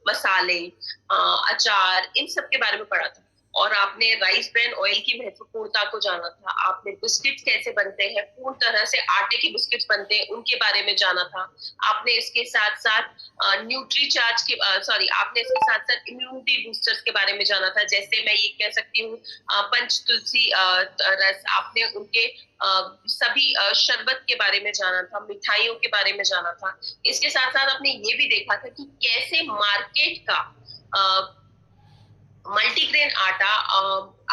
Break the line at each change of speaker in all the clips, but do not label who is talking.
मसाले, अचार, इन सब के बारे में पढ़ा था। और आपने राइस ब्रान ऑयल की महत्वपूर्णता को जाना था। आपने बिस्किट्स कैसे बनते हैं, पूर्ण तरह से आटे के बिस्किट्स बनते हैं, उनके बारे में जाना था। आपने इसके साथ साथ न्यूट्री चार्ज के आपने इसके साथ साथ इम्यूनिटी बूस्टर्स के बारे में जाना था। जैसे मैं ये कह सकती हूँ पंच तुलसी रस, आपने उनके सभी शरबत के बारे में जाना था, मिठाइयों के बारे में जाना था। इसके साथ साथ आपने ये भी देखा था कि कैसे मार्केट का मल्टीग्रेन आटा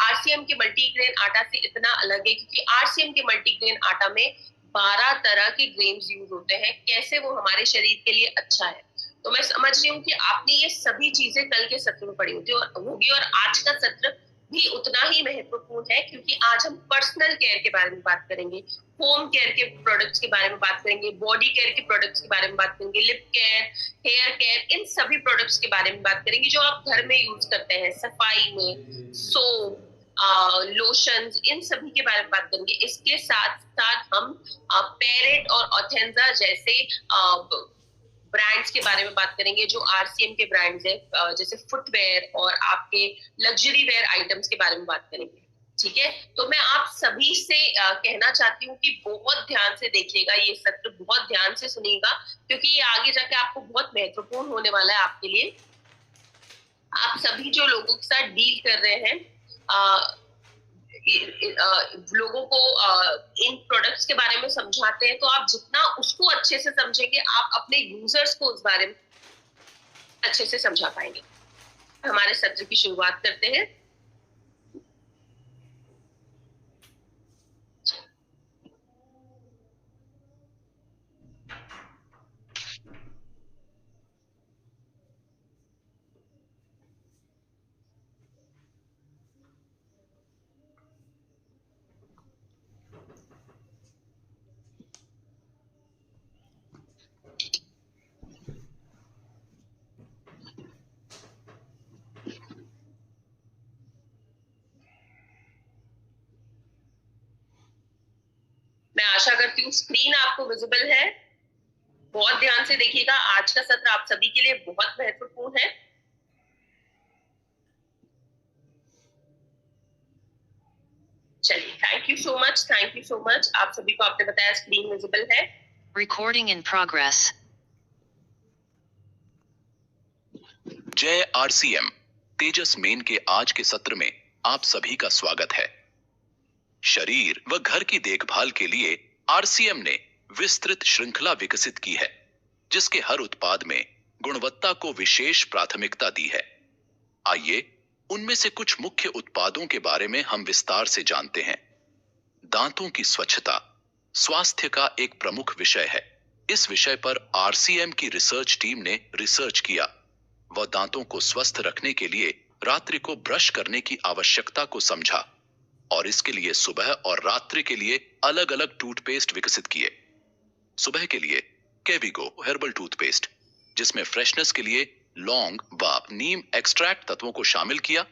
आरसीएम के मल्टीग्रेन आटा से इतना अलग है, क्योंकि आरसीएम के मल्टीग्रेन आटा में 12 तरह के ग्रेन्स यूज होते हैं। कैसे वो हमारे शरीर के लिए अच्छा है। तो मैं समझ रही हूँ कि आपने ये सभी चीजें कल के सत्र में पढ़ी होगी और आज का सत्र भी उतना ही महत्वपूर्ण है, क्योंकि आज हम पर्सनल केयर के बारे में बात करेंगे, होम केयर के प्रोडक्ट्स के बारे में बात करेंगे, बॉडी केयर के प्रोडक्ट्स के बारे में बात करेंगे, लिप केयर, हेयर केयर, इन सभी प्रोडक्ट्स के बारे में बात करेंगे जो आप घर में यूज करते हैं, सफाई में, सोप, लोशंस, इन सभी के बारे में बात करेंगे। इसके साथ साथ हम पेरेट और ऑथेंजा जैसे ब्रांड्स के बारे में बात करेंगे, जो आरसीएम के ब्रांड्स है, जैसे फुटवेयर और आपके लग्जरी वेयर आइटम्स के बारे में बात करेंगे। ठीक है, तो मैं आप सभी से कहना चाहती हूँ कि बहुत ध्यान से देखिएगा ये सत्र, बहुत ध्यान से सुनिएगा, क्योंकि ये आगे जाके आपको बहुत महत्वपूर्ण होने वाला है आपके लिए। आप सभी जो लोगों के साथ डील कर रहे हैं, लोगों को इन प्रोडक्ट्स के बारे में समझाते हैं, तो आप जितना उसको अच्छे से समझेंगे, आप अपने यूजर्स को उस बारे में अच्छे से समझा पाएंगे। हमारे सत्र की शुरुआत करते हैं। मैं आशा करती हूँ स्क्रीन आपको विजिबल है। बहुत ध्यान से देखिएगा, आज का सत्र आप सभी के लिए बहुत महत्वपूर्ण है। चलिए, thank you so much, thank you so much. आप सभी को आपने बताया स्क्रीन विजिबल है।
Recording in progress.
जय आरसीएम तेजस मेन के आज के सत्र में आप सभी का स्वागत है। शरीर व घर की देखभाल के लिए आरसीएम ने विस्तृत श्रृंखला विकसित की है, जिसके हर उत्पाद में गुणवत्ता को विशेष प्राथमिकता दी है। आइए उनमें से कुछ मुख्य उत्पादों के बारे में हम विस्तार से जानते हैं। दांतों की स्वच्छता स्वास्थ्य का एक प्रमुख विषय है। इस विषय पर आरसीएम की रिसर्च टीम ने रिसर्च किया व दांतों को स्वस्थ रखने के लिए रात्रि को ब्रश करने की आवश्यकता को समझा और इसके लिए सुबह और रात्रि के लिए अलग अलग टूथपेस्ट विकसित किए। सुबह के लिए केविगो हर्बल टूथपेस्ट, जिसमें फ्रेशनेस के लिए लौंग व नीम एक्सट्रैक्ट तत्वों को शामिल किया,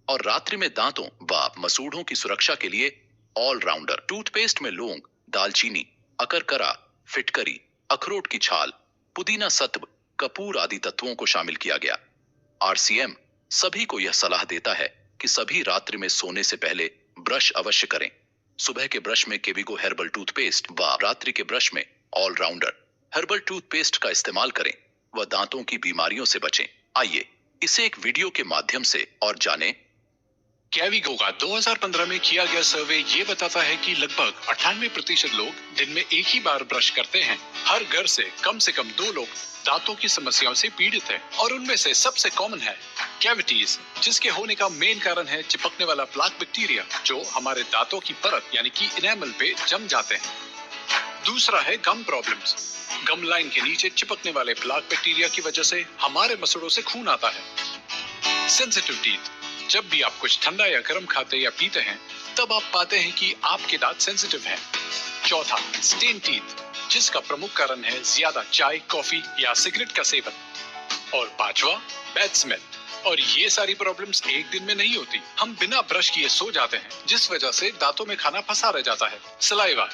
और रात्रि में दांतों व मसूड़ों की सुरक्षा के लिए ऑलराउंडर टूथपेस्ट में लौंग, दालचीनी, अकरकरा, फिटकरी, अखरोट की छाल, पुदीना सत्व, कपूर आदि तत्वों को शामिल किया गया। आरसीएम सभी को यह सलाह देता है कि सभी रात्रि में सोने से पहले ब्रश अवश्य करें। सुबह के ब्रश में केविगो हर्बल टूथपेस्ट व रात्रि के ब्रश में ऑलराउंडर हर्बल टूथपेस्ट का इस्तेमाल करें व दांतों की बीमारियों से बचें। आइए इसे एक वीडियो के माध्यम से और जानें।
केविगो का 2015 में किया गया सर्वे ये बताता है कि लगभग 98% लोग दिन में एक ही बार ब्रश करते हैं। हर घर से कम 2 लोग दांतों की समस्याओं से पीड़ित हैं, और उनमें से सबसे कॉमन है कैविटीज, जिसके होने का मेन कारण है चिपकने वाला प्लाक बैक्टीरिया, जो हमारे दांतों की परत यानी कि इनेमल पे जम जाते हैं। दूसरा है गम प्रॉब्लम्स। गम लाइन के नीचे चिपकने वाले प्लाक बैक्टीरिया की वजह से हमारे मसूड़ों से खून आता है। Sensitive teeth. जब भी आप कुछ ठंडा या गर्म खाते या पीते हैं, तब आप पाते हैं कि आपके दांत सेंसिटिव हैं। चौथा, स्टेन टीथ, जिसका प्रमुख कारण है ज्यादा चाय, कॉफी या सिगरेट का सेवन। और पांचवा, बैड स्मेल। और ये सारी प्रॉब्लम्स एक दिन में नहीं होती। हम बिना ब्रश किए सो जाते हैं, जिस वजह से दांतों में खाना फंसा रह जाता है। सलाइवा,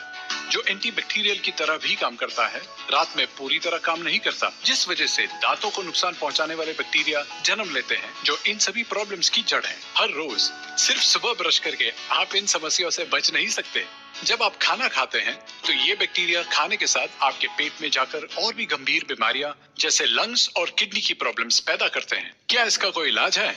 जो एंटीबैक्टीरियल की तरह भी काम करता है, रात में पूरी तरह काम नहीं करता, जिस वजह से दांतों को नुकसान पहुंचाने वाले बैक्टीरिया जन्म लेते हैं, जो इन सभी प्रॉब्लम्स की जड़ है। हर रोज सिर्फ सुबह ब्रश करके आप इन समस्याओं से बच नहीं सकते। जब आप खाना खाते हैं तो ये बैक्टीरिया खाने के साथ आपके पेट में जाकर और भी गंभीर बीमारियां जैसे लंग्स और किडनी की प्रॉब्लम्स पैदा करते हैं। क्या इसका कोई इलाज है?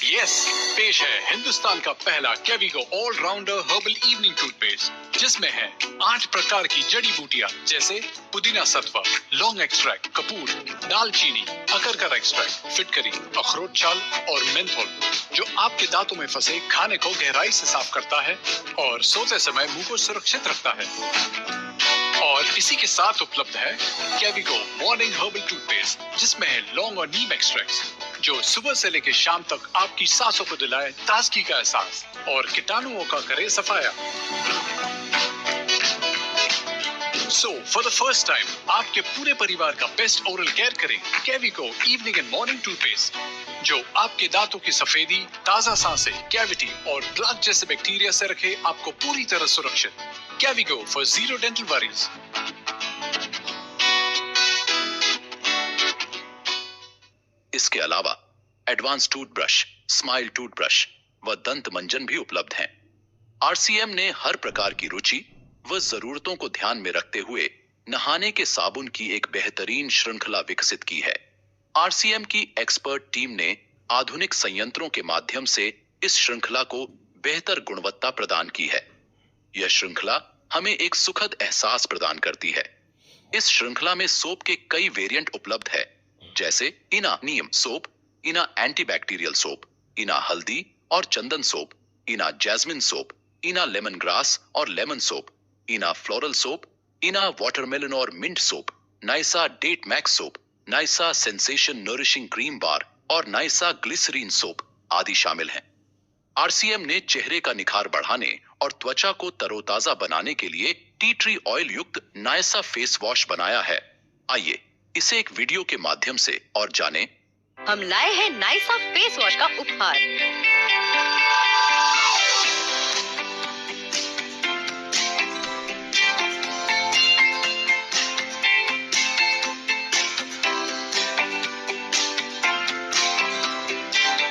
यस, पेश है हिंदुस्तान का पहला कैविगो ऑलराउंडर हर्बल इवनिंग टूथपेस्ट, जिसमें है 8 प्रकार की जड़ी बूटियां जैसे पुदीना सत्वा, लौंग एक्सट्रैक्ट, कपूर, दालचीनी, अकरकर एक्सट्रैक्ट, फिटकरी, अखरोट छाल और मेंथोल, जो आपके दांतों में फंसे खाने को गहराई से साफ करता है और सोते समय मुंह को सुरक्षित रखता है। और इसी के साथ उपलब्ध है कैविगो मॉर्निंग हर्बल टूथपेस्ट, जिसमें है लौंग और नीम एक्सट्रैक्ट्स, जो सुबह से लेकर शाम तक आपकी सांसों को दिलाए ताजगी का एहसास और कीटाणुओं का करे सफाया। So for the first time आपके पूरे परिवार का बेस्ट ओरल केयर करें कैविगो इवनिंग एंड मॉर्निंग टूथपेस्ट, जो आपके दांतों की सफेदी, ताजा सांसें, कैविटी और प्लाक जैसे बैक्टीरिया से रखे आपको पूरी तरह सुरक्षित। कैविगो फॉर जीरो डेंटल वरीज।
इसके अलावा एडवांस टूथब्रश, स्माइल टूथब्रश व दंत मंजन भी उपलब्ध हैं। आरसीएम ने हर प्रकार की रुचि व जरूरतों को ध्यान में रखते हुए नहाने के साबुन की एक बेहतरीन श्रृंखला विकसित की है। आरसीएम की एक्सपर्ट टीम ने आधुनिक संयंत्रों के माध्यम से इस श्रृंखला को बेहतर गुणवत्ता प्रदान की है। यह श्रृंखला हमें एक सुखद एहसास प्रदान करती है। इस श्रृंखला में सोप के कई वेरिएंट उपलब्ध है, जैसे इना नीम soap, Ina antibacterial soap, Ina हल्दी और चंदन soap, Ina jasmine soap, Ina lemon grass और lemon soap, Ina floral soap, Ina watermelon और mint soap, Naisa date max soap, Naisa sensation nourishing cream bar और नाइसा ग्लिसरीन सोप आदि शामिल हैं। आरसीएम ने चेहरे का निखार बढ़ाने और त्वचा को तरोताजा बनाने के लिए टी ट्री ऑयल युक्त नाइसा फेस वॉश बनाया है। आइए इसे एक वीडियो के माध्यम से और जानें।
हम लाए हैं नाइसा फेस वॉश का उपहार।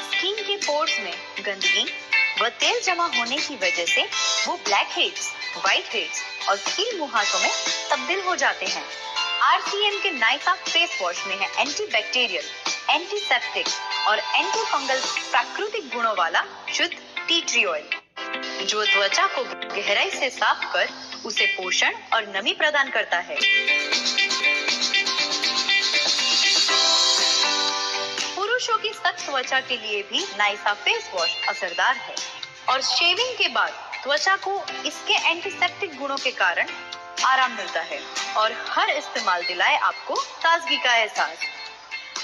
स्किन के पोर्स में गंदगी व तेल जमा होने की वजह से वो ब्लैक हेड्स, व्हाइट हेड्स और कील मुहासों में तब्दील हो जाते हैं। आरसीएम के नाइसा फेस वॉश में है एंटीबैक्टीरियल, एंटीसेप्टिक और एंटी फंगल प्राकृतिक गुणों वाला शुद्ध टी ट्री ऑयल, जो त्वचा को गहराई से साफ कर उसे पोषण और नमी प्रदान करता है। पुरुषों की सख्त त्वचा के लिए भी नाइसा फेस वॉश असरदार है और शेविंग के बाद त्वचा को इसके एंटीसेप्टिक गुणों के कारण आराम मिलता है और हर इस्तेमाल दिलाए आपको ताजगी का एहसास।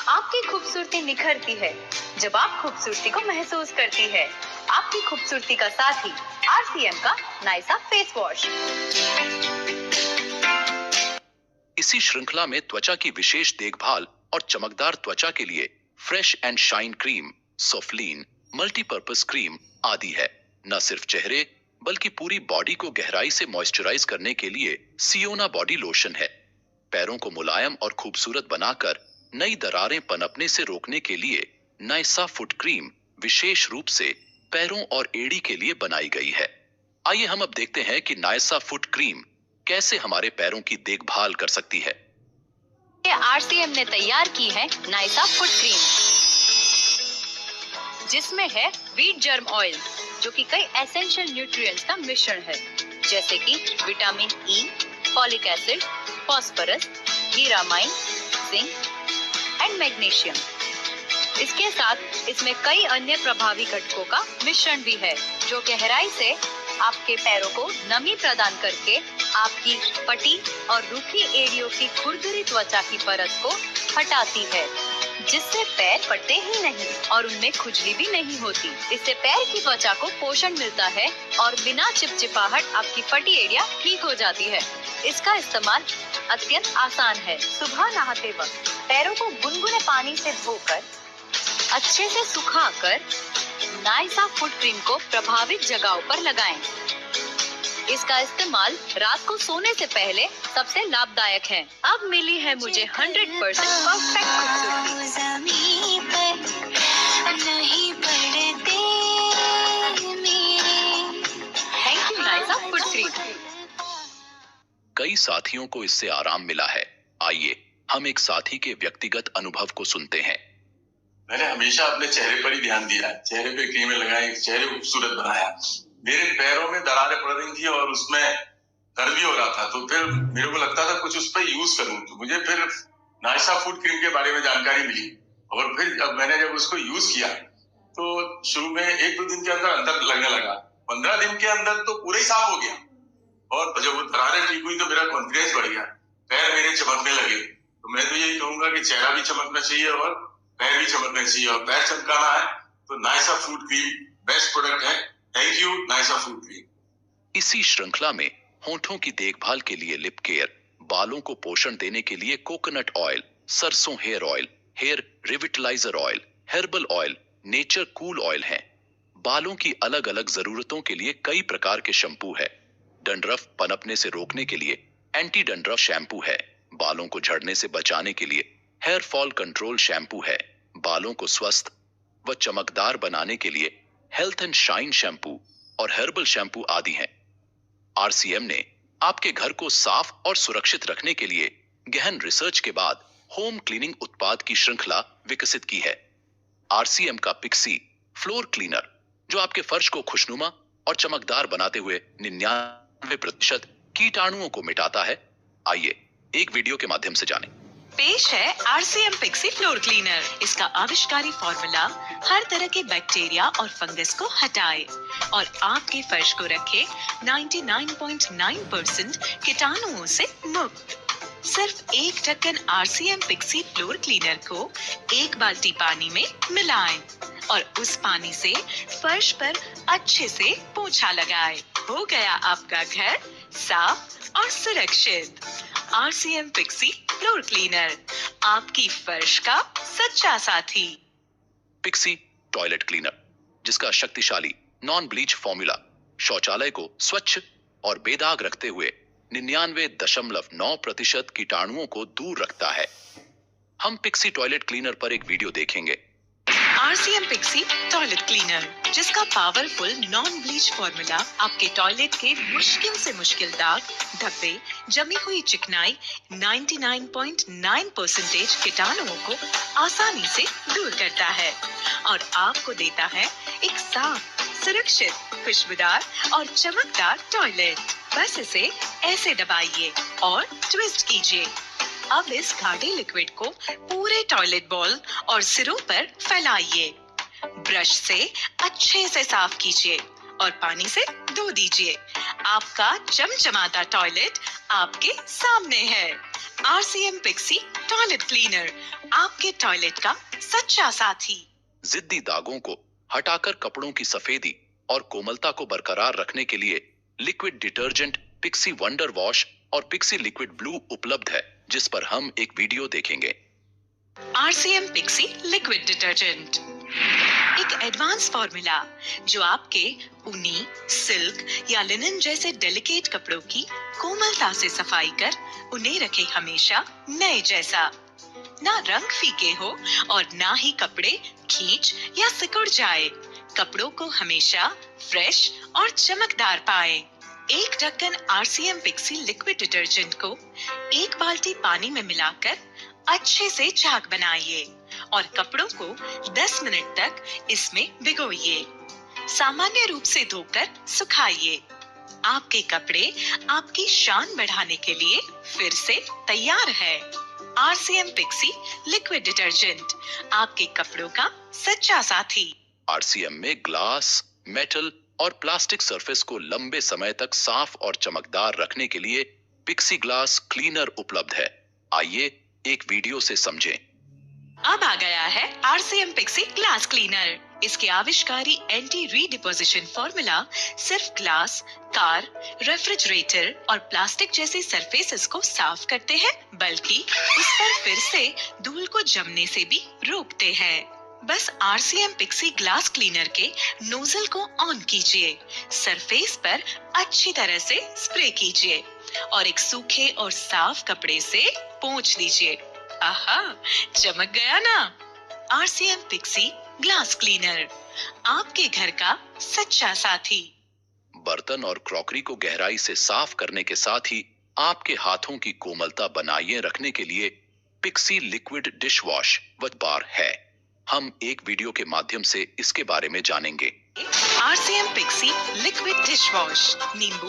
आपकी खूबसूरती निखरती है जब आप खूबसूरती को महसूस करती है। आपकी खूबसूरती का साथी आरसीएम का नाइसा फेस वॉश।
इसी श्रृंखला में त्वचा की विशेष देखभाल और चमकदार त्वचा के लिए फ्रेश एंड शाइन क्रीम, सोफ्लीन, मल्टीपर्पस क्रीम आदि है। न सिर्फ चेहरे बल्कि पूरी बॉडी को गहराई से मॉइस्चराइज करने के लिए सियोना बॉडी लोशन है। पैरों को मुलायम और खूबसूरत बनाकर नई दरारें पनपने से रोकने के लिए नाइसा फुट क्रीम विशेष रूप से पैरों और एड़ी के लिए बनाई गई है। आइए हम अब देखते हैं कि नाइसा फुट क्रीम कैसे हमारे पैरों की देखभाल कर सकती है।
आरसीएम ने तैयार की है नाइसा फुट क्रीम, जिसमें है व्हीट जर्म ऑयल, जो कि कई एसेंशियल न्यूट्रिएंट्स का मिश्रण है, जैसे कि vitamin E, folic acid, phosphorus, हीरामाइन, जिंक एंड मैग्नीशियम। इसके साथ इसमें कई अन्य प्रभावी घटकों का मिश्रण भी है, जो गहराई से आपके पैरों को नमी प्रदान करके आपकी फटी और रूखी एड़ियों की खुरदरी त्वचा की परत को हटाती है, जिससे पैर फटते ही नहीं और उनमें खुजली भी नहीं होती। इससे पैर की त्वचा को पोषण मिलता है और बिना चिपचिपाहट आपकी फटी एड़ियां ठीक हो जाती है। इसका इस्तेमाल अत्यंत आसान है। सुबह नहाते वक्त पैरों को गुनगुने पानी से धोकर अच्छे से सुखाकर नाइसा फुट क्रीम को प्रभावित जगहों पर लगाएं। इसका इस्तेमाल रात को सोने से पहले सबसे लाभदायक है। अब मिली है मुझे 100% perfect thank you Naisa foot cream.
कई साथियों को इससे आराम मिला है। आइए हम एक साथी के व्यक्तिगत अनुभव को सुनते हैं।
मैंने हमेशा अपने चेहरे पर ही ध्यान दिया, चेहरे पे क्रीमें लगाई, चेहरे को खूबसूरत बनाया। मेरे पैरों में दरारें पड़ रही थी और उसमें दर्द भी हो रहा था, तो फिर मेरे को लगता था कुछ उस पर यूज करूं। तो मुझे फिर नाइसा फूड क्रीम के बारे में जानकारी मिली और फिर जब उसको यूज किया तो शुरू में 1-2 दिन के अंदर लगने लगा, 15 दिन के अंदर तो पूरा ही साफ हो गया। और जब वो दरारें ठीक हुई तो मेरा कॉन्फिडेंस बढ़ गया, पैर मेरे चमकने लगे। तो मैं तो यही कहूंगा कि चेहरा भी चमकना चाहिए और पैर भी चमकना चाहिए, और पैर चमकाना है तो Naisa foot cream best product है। Thank you Naisa foot cream.
इसी श्रृंखला में होठों की देखभाल के लिए लिप केयर, बालों को पोषण देने के लिए कोकोनट ऑयल, सरसों hair oil, hair revitaliser oil, herbal oil, nature cool oil हैं। बालों की अलग अलग जरूरतों के लिए कई प्रकार के शैम्पू है। डंड्रफ पनपने से रोकने के लिए एंटी डंड्रफ शैम्पू है। बालों को झड़ने से बचाने के लिए हेयर फॉल कंट्रोल शैम्पू है। बालों को स्वस्थ व चमकदार बनाने के लिए हेल्थ एंड शाइन शैम्पू और हर्बल शैम्पू आदि हैं। आरसीएम ने आपके घर को साफ और सुरक्षित रखने के लिए गहन रिसर्च के बाद होम क्लीनिंग उत्पाद की श्रृंखला विकसित की है। आरसीएम का पिक्सी फ्लोर क्लीनर, जो आपके फर्श को खुशनुमा और चमकदार बनाते हुए 99% कीटाणुओं को मिटाता है। आइए एक वीडियो के माध्यम से जानें।
पेश है आरसीएम पिक्सी फ्लोर क्लीनर। इसका आविष्कारी फॉर्मूला हर तरह के बैक्टीरिया और फंगस को हटाए और आपके फर्श को रखे 99.9% कीटाणुओं से मुक्त। सिर्फ एक ढक्कन आरसीएम पिक्सी फ्लोर क्लीनर को 1 बाल्टी पानी में मिलाएं और उस पानी से फर्श पर अच्छे से पोंछा लगाएं। हो गया आपका घर साफ और सुरक्षित। आरसीएम पिक्सी फ्लोर क्लीनर, आपकी फर्श का सच्चा साथी।
पिक्सी टॉयलेट क्लीनर, जिसका शक्तिशाली नॉन ब्लीच फॉर्मूला शौचालय को स्वच्छ और बेदाग रखते हुए 99.9% कीटाणुओं को दूर रखता है। हम पिक्सी टॉयलेट क्लीनर पर एक वीडियो देखेंगे।
आरसीएम पिक्सी टॉयलेट क्लीनर, जिसका पावरफुल नॉन ब्लीच फॉर्मूला आपके टॉयलेट के मुश्किल से मुश्किल दाग, धब्बे, जमी हुई चिकनाई 99.9% कीटाणुओं को आसानी से दूर करता है और आपको देता है एक साफ, सुरक्षित, खुशबूदार और चमकदार टॉयलेट। बस इसे ऐसे दबाइए और ट्विस्ट कीजिए। अब इस गाढ़े लिक्विड को पूरे टॉयलेट बॉल और सिरों पर फैलाइए। ब्रश से अच्छे से साफ कीजिए और पानी से धो दीजिए। आपका चमचमाता टॉयलेट आपके सामने है। आरसीएम पिक्सी टॉयलेट क्लीनर, आपके टॉयलेट का सच्चा साथी।
जिद्दी दागों को हटाकर कपड़ों की सफेदी और कोमलता को बरकरार रखने के लिए liquid detergent Pixi wonder wash और पिक्सी लिक्विड ब्लू उपलब्ध है, जिस पर हम एक वीडियो देखेंगे।
आरसीएम पिक्सी लिक्विड डिटर्जेंट, एक एडवांस फॉर्मूला जो आपके ऊनी, सिल्क या लिनन जैसे डेलिकेट कपड़ों की कोमलता से सफाई कर उन्हें रखे हमेशा नए जैसा। ना रंग फीके हो और ना ही कपड़े खींच या सिकुड़ जाए। कपड़ों को हमेशा फ्रेश और चमकदार पाए। एक ढक्कन आरसीएम पिक्सी लिक्विड डिटर्जेंट को 1 बाल्टी पानी में मिलाकर अच्छे से झाग बनाइए और कपड़ों को 10 मिनट तक इसमें भिगोइए। सामान्य रूप से धोकर सुखाइए। आपके कपड़े आपकी शान बढ़ाने के लिए फिर से तैयार है। आरसीएम पिक्सी लिक्विड डिटर्जेंट, आपके कपड़ों का सच्चा साथी।
आरसीएम में ग्लास, मेटल और प्लास्टिक सरफेस को लंबे समय तक साफ और चमकदार रखने के लिए पिक्सी ग्लास क्लीनर उपलब्ध है। आइए एक वीडियो से समझें।
अब आ गया है आरसीएम पिक्सी ग्लास क्लीनर। इसके आविष्कारी एंटी रीडिपोजिशन फॉर्मूला सिर्फ ग्लास, कार, रेफ्रिजरेटर और प्लास्टिक जैसे सरफेसेस को साफ करते हैं, बल्कि उस पर फिर से धूल को जमने से भी रोकते हैं। बस RCM पिक्सी ग्लास क्लीनर के नोजल को ऑन कीजिए, सरफेस पर अच्छी तरह से स्प्रे कीजिए और एक सूखे और साफ कपड़े से पोंछ दीजिए। आहा, चमक गया ना। RCM पिक्सी ग्लास क्लीनर, आपके घर का सच्चा साथी।
बर्तन और क्रॉकरी को गहराई से साफ करने के साथ ही आपके हाथों की कोमलता बनाए रखने के लिए पिक्सी लिक्विड डिश वॉश व बार है। हम एक वीडियो के माध्यम से इसके बारे में जानेंगे।
RCM Pixi liquid dish wash नींबू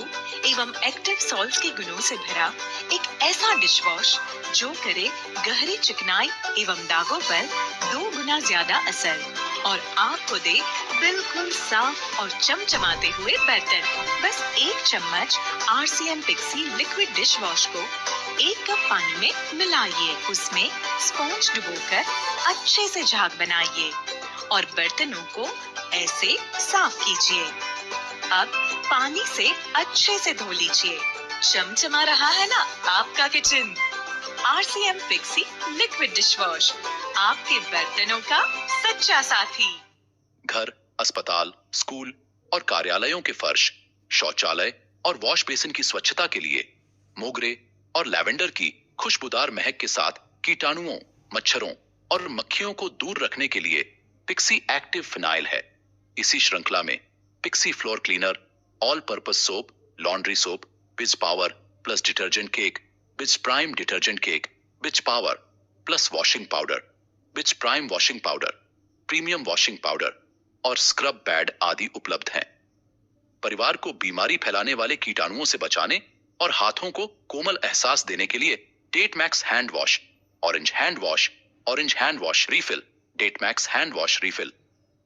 एवं एक्टिव सॉल्ट्स के गुणों से भरा एक ऐसा डिश वॉश जो करे गहरी चिकनाई एवं दागों पर 2 गुना ज्यादा असर और आपको दे बिल्कुल साफ और चमचमाते हुए बर्तन। बस 1 चम्मच RCM Pixi liquid dish wash को 1 कप पानी में मिलाइए, उसमें स्पॉन्ज डुबोकर अच्छे से झाग बनाइए और बर्तनों को ऐसे साफ कीजिए। अब पानी से अच्छे से धो लीजिए। चमचमा रहा है ना आपका kitchen. RCM Pixi liquid dish wash, आपके बर्तनों का सच्चा साथी।
घर, अस्पताल, स्कूल और कार्यालयों के फर्श, शौचालय और वॉश बेसिन की स्वच्छता के लिए मोगरे और लैवेंडर की खुशबूदार महक के साथ कीटाणुओं, मच्छरों और मक्खियों को दूर रखने के लिए पिक्सी एक्टिव फिनाइल है। इसी श्रृंखला में Pixi floor cleaner, all purpose soap, laundry soap, Biz power plus detergent cake, Biz prime detergent cake, Biz power plus washing powder, Biz prime washing powder, premium washing powder और scrub pad आदि उपलब्ध हैं। परिवार को बीमारी फैलाने वाले कीटाणुओं से बचाने और हाथों को कोमल एहसास देने के लिए date max hand wash, orange hand wash refill, date max hand wash refill,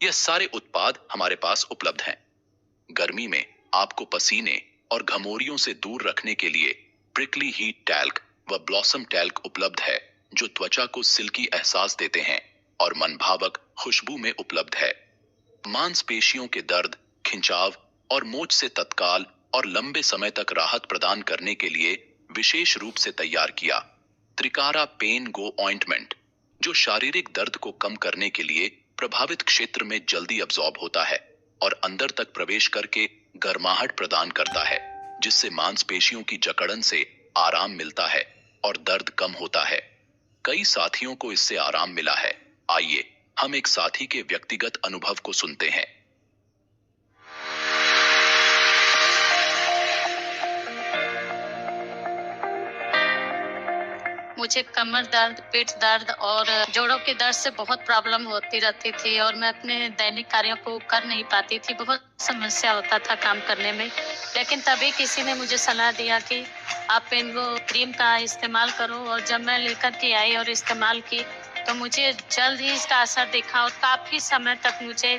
यह सारे उत्पाद हमारे पास उपलब्ध हैं। गर्मी में आपको पसीने और घमौरियों से दूर रखने के लिए प्रिकली हीट टैल्क व ब्लॉसम टैल्क उपलब्ध है, जो त्वचा को सिल्की एहसास देते हैं और मनभावक खुशबू में उपलब्ध है। मांसपेशियों के दर्द, खिंचाव और मोच से तत्काल और लंबे समय तक राहत प्रदान करने के लिए विशेष रूप से तैयार किया त्रिकारा पेन गो ऑइंटमेंट, जो शारीरिक दर्द को कम करने के लिए प्रभावित क्षेत्र में जल्दी अब्सॉर्ब होता है और अंदर तक प्रवेश करके गर्माहट प्रदान करता है, जिससे मांसपेशियों की जकड़न से आराम मिलता है और दर्द कम होता है। कई साथियों को इससे आराम मिला है। आइए हम एक साथी के व्यक्तिगत अनुभव को सुनते हैं।
मुझे कमर दर्द, पेट दर्द और जोड़ों के दर्द से बहुत प्रॉब्लम होती रहती थी और मैं अपने दैनिक कार्यों को कर नहीं पाती थी। बहुत समस्या होता था काम करने में। लेकिन तभी किसी ने मुझे सलाह दिया कि आप पेनगो क्रीम का इस्तेमाल करो और जब मैं लेकर के आई और इस्तेमाल की तो मुझे जल्द ही इसका असर दिखा और काफ़ी समय तक मुझे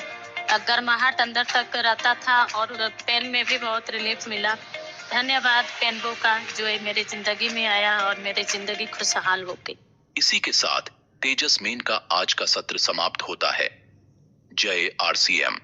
गर्माहट अंदर तक रहता था और पेन में भी बहुत रिलीफ मिला। धन्यवाद पेनगो का, जो है मेरी जिंदगी में आया और मेरी जिंदगी खुशहाल हो गई।
इसी के साथ तेजस मेन का आज का सत्र समाप्त होता है। जय RCM।